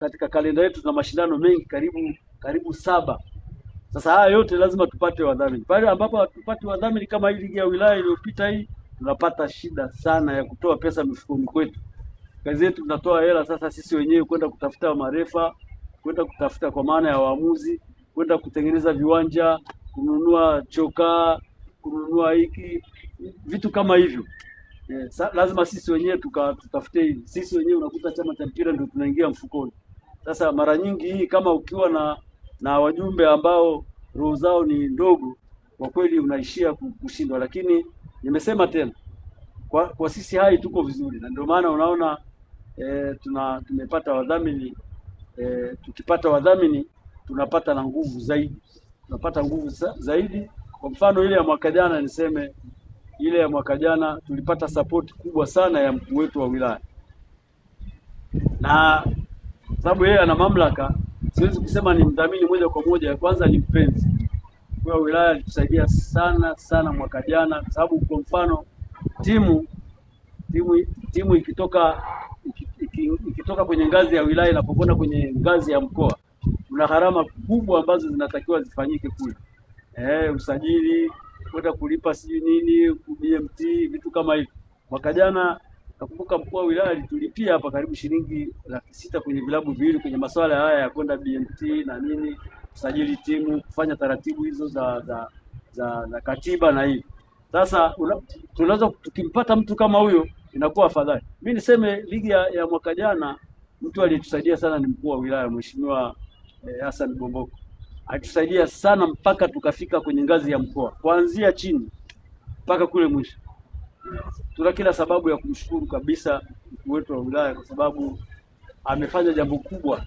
katika kalenda yetu tuna mashindano mengi karibu 7. Sasa haya yote lazima tupate wadhamini. Pale ambapo hatupati wadhamini kama hii ligi ya wilaya iliyopita hii, tunapata shida sana ya kutoa pesa mifukoni kwetu. Kazi yetu tunatoa hela sasa sisi wenyewe kwenda kutafuta marefa, kwenda kutafuta kwa maana ya waamuzi, kwenda kutengeneza viwanja, kununua chokaa, kununua hiki vitu kama hivyo. Lazima sisi wenyewe tutafute hivi. Sisi wenyewe unakuta chama cha mpira ndio tunaingia mfukoni. Sasa mara nyingi hii kama ukiwa na wajumbe ambao roho zao ni ndogo, kwa kweli unaishia kushindwa. Lakini nimesema tena kwa sisi hai tuko vizuri, na ndio maana unaona tumepata wadhamini. Tukipata wadhamini tunapata na nguvu zaidi, tunapata nguvu zaidi. Kwa mfano ile ya mwaka jana, niseme ile ya mwaka jana tulipata support kubwa sana ya mkuu wetu wa wilaya, na sababu yeye ana mamlaka, siwezi kusema ni mdhamini moja kwa moja. Kwanza ni mpenzi kwa wilaya, alitusaidia sana sana mwaka jana, sababu kwa mfano timu ikitoka kwenye ngazi ya wilaya inapokwenda kwenye ngazi ya mkoa, kuna gharama kubwa ambazo zinatakiwa zifanyike kule. Usajili, kwenda kulipa sijui nini, BMT, vitu kama hivyo. Mwaka jana nakumbuka mkuu wa wilaya alitulipia hapa karibu shilingi 600 kwenye vilabu viwili kwenye masuala haya ya kwenda BMT na nini, kusajili timu, kufanya taratibu hizo za katiba na hivi. Sasa tunaweza tukimpata mtu kama huyo inakuwa afadhali. Mimi niseme ligi ya mwaka jana mtu aliyetusaidia sana ni mkuu wa wilaya Mheshimiwa Hassan Bomboko. Alitusaidia sana mpaka tukafika kwenye ngazi ya mkoa, kuanzia chini mpaka kule mwisho. Tuna kila sababu ya kumshukuru kabisa mkuu wetu wa wilaya, kwa sababu amefanya jambo kubwa